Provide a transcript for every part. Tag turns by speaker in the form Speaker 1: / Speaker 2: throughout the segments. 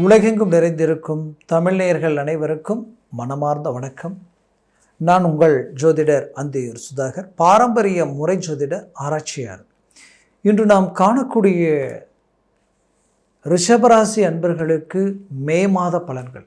Speaker 1: உலகெங்கும் நிறைந்திருக்கும் தமிழ் நேயர்கள் அனைவருக்கும் மனமார்ந்த வணக்கம். நான் உங்கள் ஜோதிடர் அந்தியூர் சுதாகர், பாரம்பரிய முறை ஜோதிட ஆராய்ச்சியாளர். இன்று நாம் காணக்கூடிய ரிஷபராசி அன்பர்களுக்கு மே மாத பலன்கள்.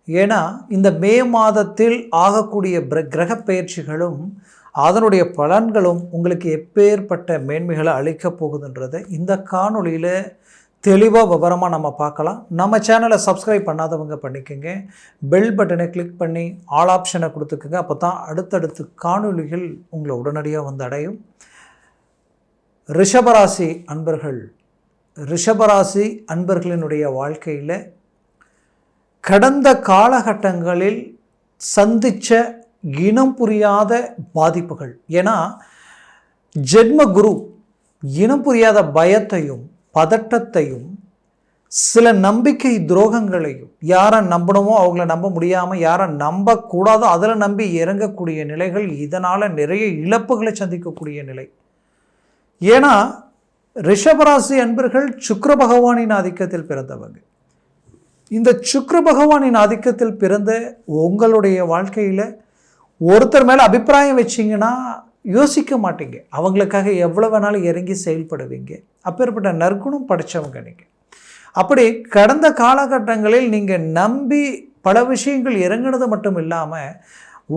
Speaker 1: ஏன்னா இந்த மே மாதத்தில் ஆகக்கூடிய கிரக பயிற்சிகளும் அதனுடைய பலன்களும் உங்களுக்கு எப்பேற்பட்ட மேன்மைகளை அளிக்கப் போகுதுன்றதை இந்த காணொளியில் தெளிவாக விவரமாக நம்ம பார்க்கலாம். நம்ம சேனலை சப்ஸ்கிரைப் பண்ணாதவங்க பண்ணிக்கோங்க, பெல் பட்டனை கிளிக் பண்ணி ஆல் ஆப்ஷனை கொடுத்துக்குங்க. அப்போ தான் அடுத்தடுத்து காணொளிகள் உங்களை உடனடியாக வந்து அடையும். ரிஷபராசி அன்பர்களினுடைய வாழ்க்கையில் கடந்த காலகட்டங்களில் சந்தித்த இனம் புரியாத பாதிப்புகள், ஏன்னா ஜென்ம குரு இனம் புரியாத பயத்தையும் பதட்டத்தையும் சில நம்பிக்கை துரோகங்களையும், யாரை நம்பணுமோ அவங்கள நம்ப முடியாமல் யாரை நம்பக்கூடாதோ அதில் நம்பி இறங்கக்கூடிய நிலைகள், இதனால் நிறைய இழப்புகளை சந்திக்கக்கூடிய நிலை. ஏன்னா ரிஷபராசி அன்பர்கள் சுக்கிர பகவானின் ஆதிக்கத்தில் பிறந்தவங்க. இந்த சுக்கிர பகவானின் ஆதிக்கத்தில் பிறந்த உங்களுடைய வாழ்க்கையில் ஒருத்தர் மேலே அபிப்பிராயம் வச்சிங்கன்னா யோசிக்க மாட்டீங்க, அவங்களுக்காக எவ்வளோ வேணாலும் இறங்கி செயல்படுவீங்க. அப்பேற்பட்ட நற்குணம் படித்தவங்க நீங்கள். அப்படி கடந்த காலகட்டங்களில் நீங்கள் நம்பி பல விஷயங்கள் இறங்கினது மட்டும் இல்லாமல்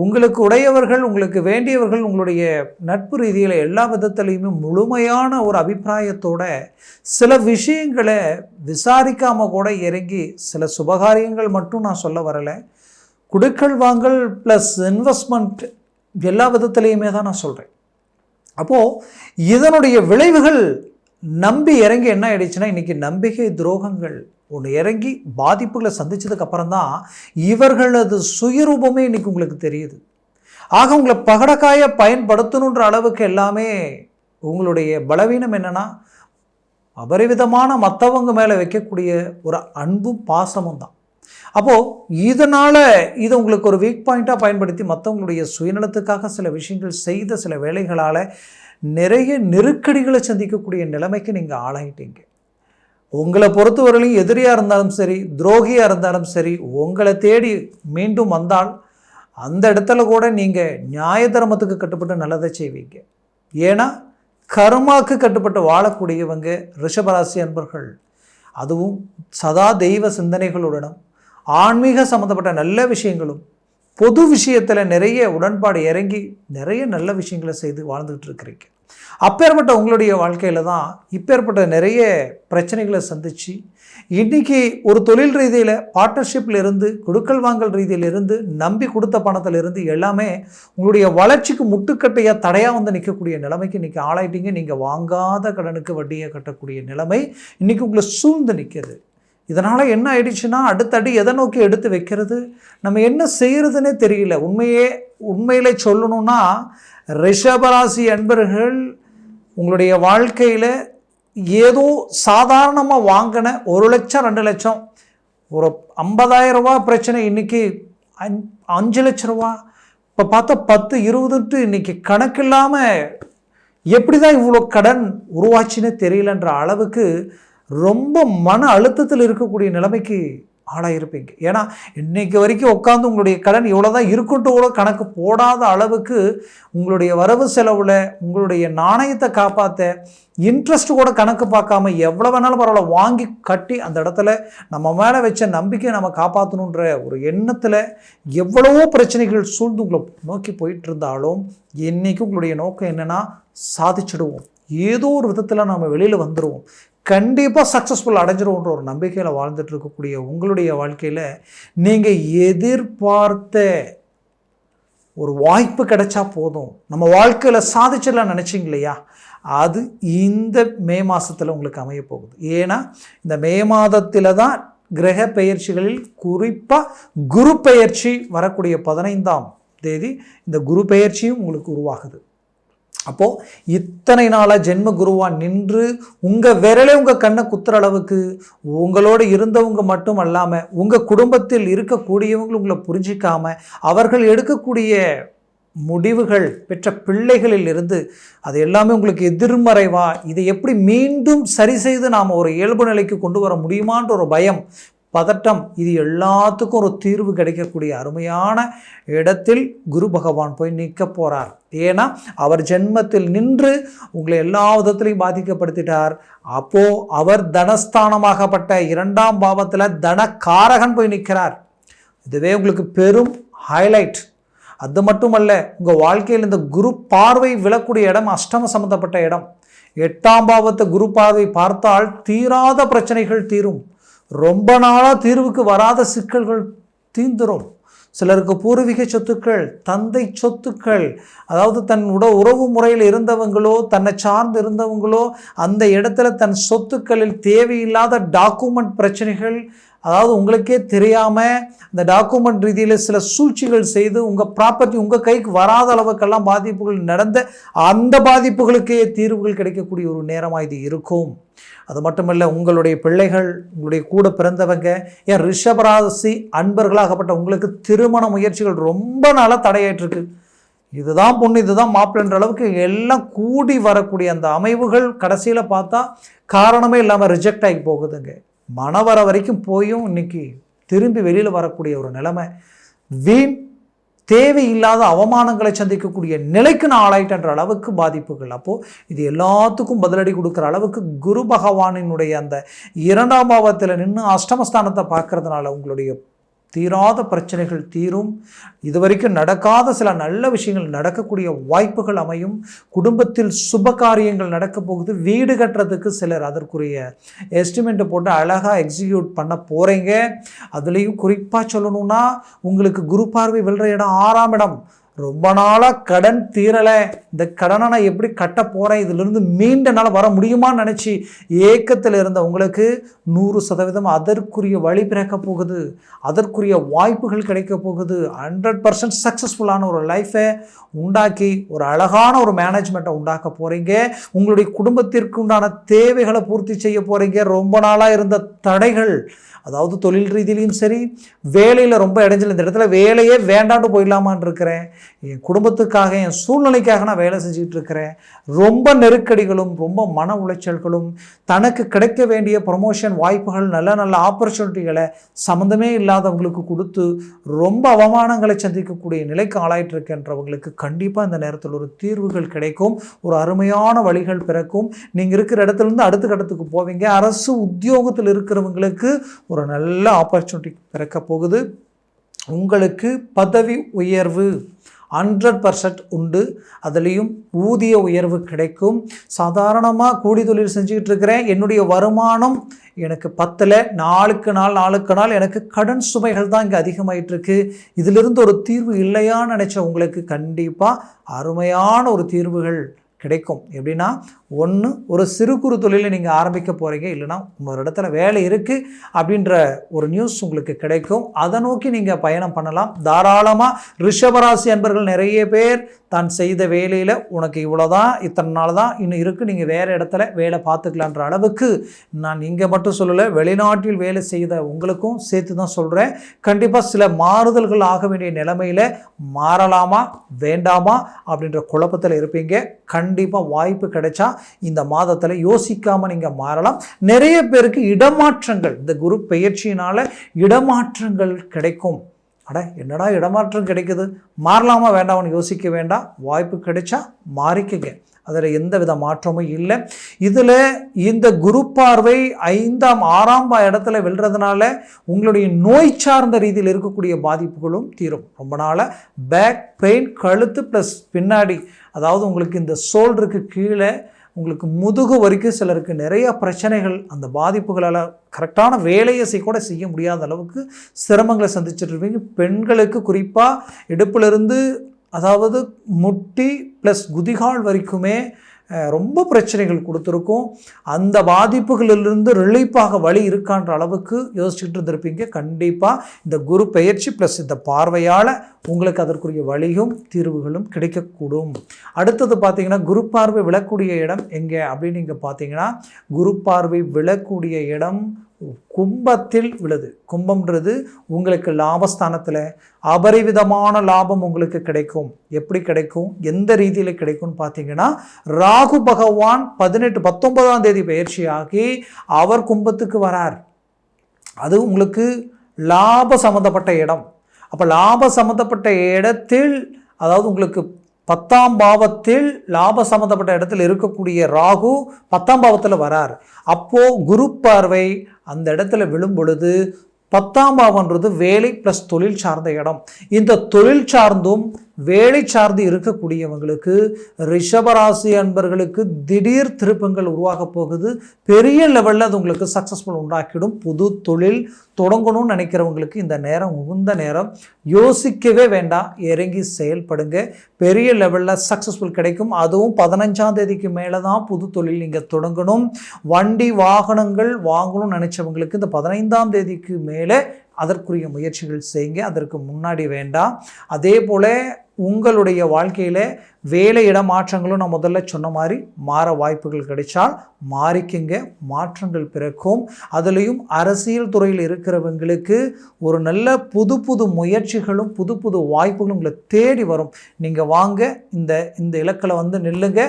Speaker 1: உங்களுக்கு உடையவர்கள், உங்களுக்கு வேண்டியவர்கள், உங்களுடைய நட்பு ரீதியில் எல்லா விதத்துலேயுமே முழுமையான ஒரு அபிப்பிராயத்தோட சில விஷயங்களை விசாரிக்காமல் கூட இறங்கி சில சுபகாரியங்கள் மட்டும் நான் சொல்ல வரலை, குடுக்கல் வாங்கல் ப்ளஸ் இன்வெஸ்ட்மெண்ட் எல்லா விதத்துலேயுமே தான் நான் சொல்கிறேன். அப்போது இதனுடைய விளைவுகள் நம்பி இறங்கி என்ன ஆயிடுச்சுன்னா, இன்றைக்கி நம்பிக்கை துரோகங்கள் ஒன்று இறங்கி பாதிப்புகளை சந்தித்ததுக்கப்புறம் தான் இவர்களது சுயரூபமே இன்றைக்கி உங்களுக்கு தெரியுது. ஆக உங்களை பகடக்காய பயன்படுத்தணுன்ற அளவுக்கு எல்லாமே உங்களுடைய பலவீனம் என்னென்னா, அபரிவிதமான மற்றவங்க மேலே வைக்கக்கூடிய ஒரு அன்பும் பாசமும் தான். அப்போது இதனால் இதை உங்களுக்கு ஒரு வீக் பாயிண்ட்டாக பயன்படுத்தி மற்றவங்களுடைய சுயநலத்துக்காக சில விஷயங்கள் செய்த சில வேலைகளால் நிறைய நெருக்கடிகளை சந்திக்கக்கூடிய நிலைமைக்கு நீங்கள் ஆளாயிட்டீங்க. உங்களை பொறுத்தவரையிலும் எதிரியாக இருந்தாலும் சரி, துரோகியாக இருந்தாலும் சரி, உங்களை தேடி மீண்டும் வந்தால் அந்த இடத்துல கூட நீங்கள் நியாய தர்மத்துக்கு கட்டுப்பட்டு நல்லதை செய்வீங்க. ஏன்னா கர்மாவுக்கு கட்டுப்பட்டு வாழக்கூடியவங்க ரிஷபராசி அன்பர்கள். அதுவும் சதா தெய்வ சிந்தனைகளுடனும் ஆன்மீக சம்மந்தப்பட்ட நல்ல விஷயங்களும் பொது விஷயத்தில் நிறைய உடன்பாடு இறங்கி நிறைய நல்ல விஷயங்களை செய்து வாழ்ந்துகிட்டு இருக்கிறீங்க. அப்பேற்பட்ட உங்களுடைய வாழ்க்கையில் தான் இப்பேற்பட்ட நிறைய பிரச்சனைகளை சந்தித்து இன்றைக்கி ஒரு தொழில் ரீதியில் பார்ட்னர்ஷிப்பில் இருந்து, கொடுக்கல் வாங்கல் ரீதியில் இருந்து, நம்பி கொடுத்த பணத்தில் இருந்து எல்லாமே உங்களுடைய வளர்ச்சிக்கு முட்டுக்கட்டையாக தடையாக வந்து நிற்கக்கூடிய நிலைமைக்கு இன்றைக்கி ஆளாயிட்டீங்க. நீங்கள் வாங்காத கடனுக்கு வட்டியை கட்டக்கூடிய நிலைமை இன்றைக்கி உங்களை சூழ்ந்து நிற்கிது. இதனால் என்ன ஆயிடுச்சுன்னா, அடுத்தடி எதை நோக்கி எடுத்து வைக்கிறது, நம்ம என்ன செய்கிறதுனே தெரியல. உண்மையிலே சொல்லணும்னா ரிஷபராசி அன்பர்கள் உங்களுடைய வாழ்க்கையில் ஏதோ சாதாரணமாக வாங்கின 1 லட்சம் 2 லட்சம் ஒரு 50,000 ரூபா பிரச்சனை இன்றைக்கி 5 லட்ச ரூபா, இப்போ பார்த்தா 10 20 இன்றைக்கி கணக்கு இல்லாமல் எப்படி தான் இவ்வளோ கடன் உருவாச்சுன்னே தெரியலன்ற அளவுக்கு ரொம்ப மன அழுத்தத்தில் இருக்கக்கூடிய நிலைமைக்கு ஆளாயிருப்பீங்க. ஏன்னா இன்றைக்கு வரைக்கும் உட்காந்து உங்களுடைய கடன் இவ்வளோ தான் இருக்குன்ட்டு கூட கணக்கு போடாத அளவுக்கு உங்களுடைய வரவு செலவில் உங்களுடைய நாணயத்தை காப்பாற்ற இன்ட்ரெஸ்ட் கூட கணக்கு பார்க்காம எவ்வளோ வேணாலும் பரவாயில்ல வாங்கி கட்டி அந்த இடத்துல நம்ம மேலே வச்ச நம்பிக்கையை நம்ம காப்பாற்றணுன்ற ஒரு எண்ணத்தில் எவ்வளவோ பிரச்சனைகள் சூழ்ந்து உங்களை நோக்கி போயிட்டு இருந்தாலும் இன்றைக்கி உங்களுடைய நோக்கம் என்னென்னா, சாதிச்சிடுவோம், ஏதோ ஒரு விதத்தில் நம்ம வெளியில் வந்துடுவோம், கண்டிப்பாக சக்ஸஸ்ஃபுல் அடைஞ்சிருவோன்ற ஒரு நம்பிக்கையில் வாழ்ந்துட்டு இருக்கக்கூடிய உங்களுடைய வாழ்க்கையில் நீங்கள் எதிர்பார்த்த ஒரு வாய்ப்பு கிடைச்சா போதும், நம்ம வாழ்க்கையில் சாதிச்சிடலாம் நினச்சிங்க இல்லையா, அது இந்த மே மாதத்தில் உங்களுக்கு அமைய போகுது. ஏன்னா இந்த மே மாதத்தில் தான் கிரக பெயர்ச்சிகளில் குறிப்பாக குரு பெயர்ச்சி வரக்கூடிய 15ஆம் தேதி இந்த குரு பெயர்ச்சியும் உங்களுக்கு உருவாகுது. அப்போது இத்தனை நாளாக ஜென்ம குருவாக நின்று உங்கள் விரலே உங்கள் கண்ணை குத்துற அளவுக்கு உங்களோடு இருந்தவங்க மட்டும் அல்லாமல் உங்கள் குடும்பத்தில் இருக்கக்கூடியவங்களும் உங்களை புரிஞ்சிக்காமல் அவர்கள் எடுக்கக்கூடிய முடிவுகள் பெற்ற பிள்ளைகளில் இருந்து அது எல்லாமே உங்களுக்கு எதிர்மறைவா, இதை எப்படி மீண்டும் சரி செய்து நாம் ஒரு இயல்பு நிலைக்கு கொண்டு வர முடியுமான்ற ஒரு பயம் பதட்டம், இது எல்லாத்துக்கும் ஒரு தீர்வு கிடைக்கக்கூடிய அருமையான இடத்தில் குரு பகவான் போய் நிற்க போகிறார். ஏன்னா அவர் ஜென்மத்தில் நின்று உங்களை எல்லா விதத்திலையும் பாதிக்கப்படுத்திட்டார். அப்போது அவர் தனஸ்தானமாகப்பட்ட 2ஆம் பாவத்தில் தனக்காரகன் போய் நிற்கிறார். இதுவே உங்களுக்கு பெரும் ஹைலைட். அது மட்டுமல்ல, உங்கள் வாழ்க்கையில் இந்த குரு பார்வை விழக்கூடிய இடம் அஷ்டம சம்பந்தப்பட்ட இடம். 8ஆம் பாவத்தை குரு பார்வை பார்த்தால் தீராத பிரச்சனைகள் தீரும். ரொம்ப நாளாக தீர்வுக்கு வராத சிக்கல்கள் தீர்ந்துடும். சிலருக்கு பூர்வீக சொத்துக்கள், தந்தை சொத்துக்கள், அதாவது தன் உறவு முறையில் இருந்தவங்களோ தன்னை சார்ந்து இருந்தவங்களோ அந்த இடத்துல தன் சொத்துக்களில் தேவையில்லாத டாக்குமெண்ட் பிரச்சனைகள், அதாவது உங்களுக்கே தெரியாமல் இந்த டாக்குமெண்ட் ரீதியில் சில சூழ்ச்சிகள் செய்து உங்கள் ப்ராப்பர்ட்டி உங்கள் கைக்கு வராத அளவுக்கெல்லாம் பாதிப்புகள் நடந்த அந்த பாதிப்புகளுக்கே தீர்வுகள் கிடைக்கக்கூடிய ஒரு நேரமாக இது இருக்கும். அது மட்டுமல்ல, உங்களுடைய பிள்ளைகள், உங்களுடைய கூட பிறந்தவங்க, ஏன் ரிஷபராசி அன்பர்களாகப்பட்ட உங்களுக்கு திருமண முயற்சிகள் ரொம்ப நாளாக தடையாயிட்டிருக்கு. இதுதான் பொண்ணு, இதுதான் மாப்பிள்ளைன்ற அளவுக்கு எல்லாம் கூடி வரக்கூடிய அந்த அமைவுகள் கடைசியில் பார்த்தா காரணமே இல்லாமல் ரிஜெக்ட் ஆகி போகுதுங்க. மனவர வரைக்கும் போயும் இன்னைக்கு திரும்பி வெளியில் வரக்கூடிய ஒரு நிலைமை, வீண் தேவையில்லாத அவமானங்களை சந்திக்கக்கூடிய நிலைக்கு நான் ஆளாயிட்டன்ற அளவுக்கு பாதிப்புகள். அப்போது இது எல்லாத்துக்கும் பதிலடி கொடுக்குற அளவுக்கு குரு பகவானினுடைய அந்த 2ஆம் பாவத்தில் நின்று அஷ்டமஸ்தானத்தை பார்க்கறதுனால உங்களுடைய தீராத பிரச்சனைகள் தீரும். இதுவரைக்கும் நடக்காத சில நல்ல விஷயங்கள் நடக்கக்கூடிய வாய்ப்புகள் அமையும். குடும்பத்தில் சுப காரியங்கள் நடக்க போகுது. வீடு கட்டுறதுக்கு சிலர் அதற்குரிய எஸ்டிமேட்டை போட்டு அழகாக எக்ஸிக்யூட் பண்ண போகிறீங்க. அதுலேயும் குறிப்பாக சொல்லணும்னா, உங்களுக்கு குரு பார்வை விழுற இடம் 6ஆம் இடம். ரொம்ப நாளாக கடன் தீரலை, இந்த கடனை நான் எப்படி கட்ட போகிறேன், இதிலிருந்து மீண்டனால வர முடியுமான்னு நினச்சி ஏக்கத்தில் இருந்த உங்களுக்கு 100% அதற்குரிய வழி பிறக்க போகுது. அதற்குரிய வாய்ப்புகள் கிடைக்க போகுது. 100% சக்ஸஸ்ஃபுல்லான ஒரு லைஃபை உண்டாக்கி ஒரு அழகான ஒரு மேனேஜ்மெண்ட்டை உண்டாக்க போகிறீங்க. உங்களுடைய குடும்பத்திற்கு உண்டான தேவைகளை பூர்த்தி செய்ய போகிறீங்க. ரொம்ப நாளாக இருந்த தடைகள், அதாவது தொழில் ரீதியிலையும் சரி, வேலையில் ரொம்ப இடைஞ்சல், இந்த இடத்துல வேலையே வேண்டாண்டு போயிடலாமான்னு இருக்கிறேன், என் குடும்பத்துக்காக என் சூழ்நிலைக்காக நான் வேலை செஞ்சுட்டு இருக்கிறேன், ரொம்ப நெருக்கடிகளும் ரொம்ப மன உளைச்சல்களும், தனக்கு கிடைக்க வேண்டிய ப்ரொமோஷன் வாய்ப்புகள், நல்ல நல்ல ஆப்பர்ச்சுனிட்டிகளை சம்மந்தமே இல்லாதவங்களுக்கு கொடுத்து ரொம்ப அவமானங்களை சந்திக்கக்கூடிய நிலைக்கு ஆளாயிட்டு இருக்கின்றவங்களுக்கு கண்டிப்பாக இந்த நேரத்தில் ஒரு தீர்வுகள் கிடைக்கும். ஒரு அருமையான வழிகள் பிறக்கும். நீங்கள் இருக்கிற இடத்துலேருந்து அடுத்த கட்டத்துக்கு போவீங்க. அரசு உத்தியோகத்தில் இருக்கிறவங்களுக்கு ஒரு நல்ல ஆப்பர்ச்சுனிட்டி பிறக்க போகுது. உங்களுக்கு பதவி உயர்வு 100% உண்டு. அதுலேயும் ஊதிய உயர்வு கிடைக்கும். சாதாரணமாக கூலி தொழில் செஞ்சுக்கிட்டு இருக்கிறேன், என்னுடைய வருமானம் எனக்கு பத்தலை, நாளுக்கு நாள் எனக்கு கடன் சுமைகள் தான் இங்கே அதிகமாயிட்டு இருக்கு, இதிலிருந்து ஒரு தீர்வு இல்லையான்னு நினச்ச உங்களுக்கு கண்டிப்பாக அருமையான ஒரு தீர்வுகள் கிடைக்கும். எப்படின்னா, ஒன்று, ஒரு சிறு குறு தொழிலை நீங்கள் ஆரம்பிக்க போகிறீங்க, இல்லைனா இன்னொரு இடத்துல வேலை இருக்குது அப்படின்ற ஒரு நியூஸ் உங்களுக்கு கிடைக்கும். அதை நோக்கி நீங்கள் பயணம் பண்ணலாம். தாராளமாக ரிஷபராசி அன்பர்கள் நிறைய பேர் தான் செய்த வேலையில் உனக்கு இவ்வளோதான், இத்தனை நாள் தான் இன்னும் இருக்குது, நீங்கள் வேறு இடத்துல வேலை பார்த்துக்கலான்ற அளவுக்கு, நான் இங்கே மட்டும் சொல்லலை, வெளிநாட்டில் வேலை செய்த உங்களுக்கும் சேர்த்து தான் சொல்கிறேன். கண்டிப்பாக சில மாறுதல்கள் ஆக வேண்டிய நிலைமையில் மாறலாமா வேண்டாமா அப்படின்ற குழப்பத்தில் இருப்பீங்க. கண்டிப்பாக வாய்ப்பு கிடைச்சா இந்த மாதத்தில் யோசிக்காமல் நீங்கள் மாறலாம். நிறைய பேருக்கு இடமாற்றங்கள், இந்த குரு பெயர்ச்சியினால் இடமாற்றங்கள் கிடைக்கும். என்னடா இடமாற்றம் கிடைக்குது, மாறலாமா வேண்டாம்னு யோசிக்க வேண்டாம். வாய்ப்பு கிடைச்சா மாறிக்குங்க, அதில் எந்த வித மாற்றமும் இல்லை. இதில் இந்த குரு பார்வை 5ஆம் 6ஆம் இடத்துல விழுறதுனால உங்களுடைய நோய் சார்ந்த ரீதியில் இருக்கக்கூடிய பாதிப்புகளும் தீரும். ரொம்ப நாளாக பேக் பெயின், கழுத்து ப்ளஸ் பின்னாடி, அதாவது உங்களுக்கு இந்த ஷோல்டருக்கு கீழே உங்களுக்கு முதுகு வரைக்கும் சிலருக்கு நிறைய பிரச்சனைகள், அந்த பாதிப்புகளால் கரெக்டான வேலையை கூட செய்ய முடியாத அளவுக்கு சிரமங்களை சந்திச்சுட்டு இருப்பீங்க. பெண்களுக்கு குறிப்பாக இடுப்பிலிருந்து, அதாவது முட்டி ப்ளஸ் குதிகால் வரைக்குமே ரொம்ப பிரச்சனைகள் கொடுத்துருக்கும். அந்த பாதிப்புகளிலிருந்து ரிலீஃபாக வழி இருக்கான்ற அளவுக்கு யோசிச்சுட்டு இருந்திருப்பீங்க. கண்டிப்பாக இந்த குரு பெயர்ச்சி ப்ளஸ் இந்த பார்வையால் உங்களுக்கு அதற்குரிய வழியும் தீர்வுகளும் கிடைக்கக்கூடும். அடுத்தது பார்த்தீங்கன்னா, குரு பார்வை விழக்கூடிய இடம் எங்கே அப்படின்னு நீங்கள் பார்த்தீங்கன்னா, குரு பார்வை விழக்கூடிய இடம் கும்பத்தில் விழுது. கும்பம்ன்றது உங்களுக்கு லாபஸ்தானத்தில் அபரிவிதமான லாபம் உங்களுக்கு கிடைக்கும். எப்படி கிடைக்கும், எந்த ரீதியில் கிடைக்கும்னு பார்த்தீங்கன்னா, ராகு பகவான் 19ஆம் தேதி பயிற்சியாகி அவர் கும்பத்துக்கு வரார். அது உங்களுக்கு லாப சம்மந்தப்பட்ட இடம். அப்போ லாப சம்மந்தப்பட்ட இடத்தில், அதாவது உங்களுக்கு 10ஆம் பாவத்தில் லாப சம்மந்தப்பட்ட இடத்தில் இருக்கக்கூடிய ராகு 10ஆம் பாவத்தில் வரார். அப்போது குரு பார்வை அந்த இடத்துல விழும் பொழுது 10ஆம் பாவம்ன்றது வேலை ப்ளஸ் தொழில் சார்ந்த இடம். இந்த தொழில் சார்ந்தும் வேலை சார்ந்து இருக்கக்கூடியவங்களுக்கு, ரிஷபராசி அன்பர்களுக்கு திடீர் திருப்பங்கள் உருவாக போகுது. பெரிய லெவலில் அது உங்களுக்கு சக்ஸஸ்ஃபுல் உண்டாக்கிடும். புது தொழில் தொடங்கணும்னு நினைக்கிறவங்களுக்கு இந்த நேரம் உகந்த நேரம். யோசிக்கவே வேண்டாம், இறங்கி செயல்படுங்க. பெரிய லெவலில் சக்ஸஸ்ஃபுல் கிடைக்கும். அதுவும் 15ஆம் தேதிக்கு மேலே தான் புது தொழில் நீங்கள் தொடங்கணும். வண்டி வாகனங்கள் வாங்கணும்னு நினைச்சவங்களுக்கு இந்த 15ஆம் தேதிக்கு மேலே அதற்குரிய முயற்சிகள் செய்யுங்க. அதற்கு முன்னாடி வேண்டாம். அதே போல் உங்களுடைய வாழ்க்கையில் வேலை இடமாற்றங்களும் நான் முதல்ல சொன்ன மாதிரி மாற வாய்ப்புகள் கிடைச்சால் மாறிக்குங்க, மாற்றங்கள் பிறக்கும். அதுலேயும் அரசியல் துறையில் இருக்கிறவங்களுக்கு ஒரு நல்ல புது புது முயற்சிகளும் புது புது வாய்ப்புகளும் உங்களை தேடி வரும். நீங்கள் வாங்க, இந்த இலக்கில் நில்லுங்க,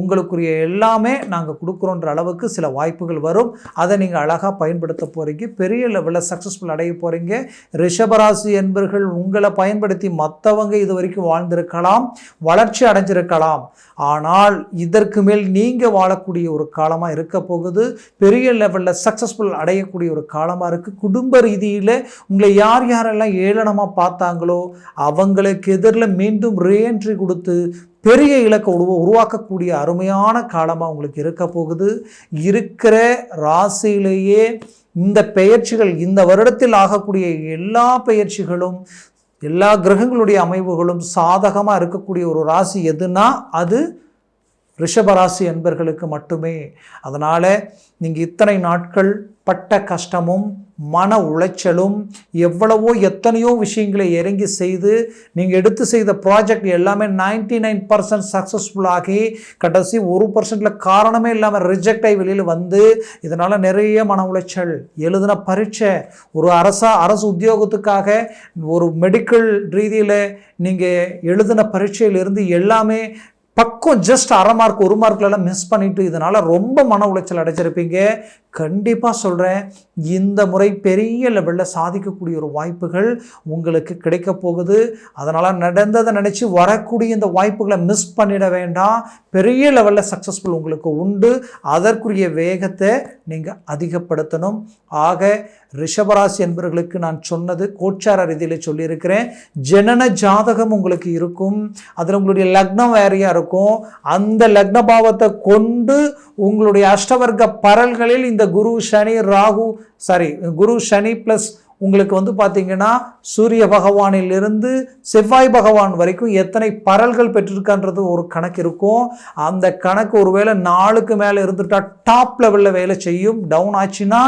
Speaker 1: உங்களுக்குரிய எல்லாமே நாங்கள் கொடுக்குறோன்ற அளவுக்கு சில வாய்ப்புகள் வரும். அதை நீங்கள் அழகாக பயன்படுத்த போகிறீங்க. பெரிய லெவலில் சக்ஸஸ்ஃபுல் அடைய போகிறீங்க. ரிஷபராசி என்பர்கள் உங்களை பயன்படுத்தி மற்றவங்க இது வரைக்கும் வாழ்ந்திருக்கலாம், வளர்ச்சி அடைஞ்சிருக்கலாம். ஆனால் இதற்கு மேல் நீங்கள் வாழக்கூடிய ஒரு காலமாக இருக்க போகுது. பெரிய லெவலில் சக்ஸஸ்ஃபுல் அடையக்கூடிய ஒரு காலமாக இருக்குது. குடும்ப ரீதியில் உங்களை யாரெல்லாம் ஏளனமாக பார்த்தாங்களோ அவங்களுக்கு எதிரில் மீண்டும் ரீஎன்ட்ரி கொடுத்து பெரிய இலக்கை உருவாக்கக்கூடிய அருமையான காலமாக உங்களுக்கு இருக்க போகுது. இருக்கிற ராசியிலேயே இந்த பெயர்ச்சிகள், இந்த வருடத்தில் ஆகக்கூடிய எல்லா பெயர்ச்சிகளும், எல்லா கிரகங்களுடைய அமைவுகளும் சாதகமாக இருக்கக்கூடிய ஒரு ராசி எதுனா அது ரிஷபராசி என்பர்களுக்கு மட்டுமே. அதனால் நீங்கள் இத்தனை நாட்கள் பட்ட கஷ்டமும் மன உளைச்சலும், எத்தனையோ விஷயங்களை இறங்கி செய்து நீங்கள் எடுத்து செய்த ப்ராஜெக்ட் எல்லாமே 99% சக்ஸஸ்ஃபுல்லாகி கடைசி 1% காரணமே இல்லாமல் ரிஜெக்ட் ஆகி வெளியில் இதனால் நிறைய மன உளைச்சல். எழுதின பரீட்சை, ஒரு அரசு உத்தியோகத்துக்காக ஒரு மெடிக்கல் ரீதியில் நீங்கள் எழுதின பரீட்சையிலிருந்து எல்லாமே பக்கம் ஜஸ்ட் 1/2 மார்க் 1 மார்க்லாம் மிஸ் பண்ணிட்டு இதனால் ரொம்ப மன உளைச்சல் அடைச்சிருப்பீங்க. கண்டிப்பாக சொல்கிறேன், இந்த முறை பெரிய லெவலில் சாதிக்கக்கூடிய ஒரு வாய்ப்புகள் உங்களுக்கு கிடைக்க போகுது. அதனால் நடந்ததை நினச்சி வரக்கூடிய இந்த வாய்ப்புகளை மிஸ் பண்ணிட வேண்டாம். பெரிய லெவலில் சக்ஸஸ்ஃபுல் உங்களுக்கு உண்டு. அதற்குரிய வேகத்தை நீங்கள் அதிகப்படுத்தணும். ஆக ரிஷபராசி என்பவர்களுக்கு நான் சொன்னது கோச்சார ரீதியில் சொல்லியிருக்கிறேன். ஜனன ஜாதகம் உங்களுக்கு இருக்கும், அதில் உங்களுடைய லக்னம் வேறையாக இருக்கும். அந்த லக்ன பாவத்தை கொண்டு உங்களுடைய அஷ்டவர்க்க பரல்களில் இந்த குரு சனி பிளஸ் உங்களுக்கு பார்த்தீங்கன்னா சூரிய பகவானிலிருந்து செவ்வாய் பகவான் வரைக்கும் எத்தனை பரல்கள் பெற்றிருக்கான்றது ஒரு கணக்கு இருக்கும். அந்த கணக்கு ஒருவேளை 4க்கு மேலே இருந்துட்டா டாப் லெவலில் வேலை செய்யும். டவுன் ஆச்சுன்னா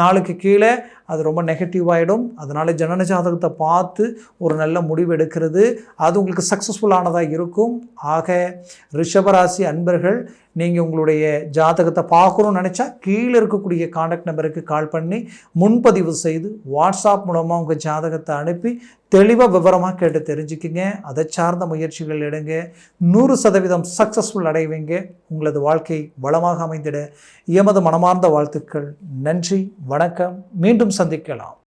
Speaker 1: 4க்கு கீழே அது ரொம்ப நெகட்டிவ் ஆகிடும். அதனால் ஜனன ஜாதகத்தை பார்த்து ஒரு நல்ல முடிவு எடுக்கிறது அது உங்களுக்கு சக்ஸஸ்ஃபுல்லானதாக இருக்கும். ஆக ரிஷபராசி அன்பர்கள், நீங்கள் உங்களுடைய ஜாதகத்தை பார்க்கணும்னு நினச்சா கீழே இருக்கக்கூடிய கான்டாக்ட் நம்பருக்கு கால் பண்ணி முன்பதிவு செய்து வாட்ஸ்அப் மூலமாக உங்கள் ஜாதகத்தை அனுப்பி தெளிவாக விவரமாக கேட்டு தெரிஞ்சுக்கிங்க. அதை சார்ந்த முயற்சிகள் எடுங்க. 100% சக்ஸஸ்ஃபுல் அடைவீங்க. உங்களது வாழ்க்கை வளமாக அமைந்திட எமது மனமார்ந்த வாழ்த்துக்கள். நன்றி, வணக்கம். மீண்டும் சந்திக்கலாம்.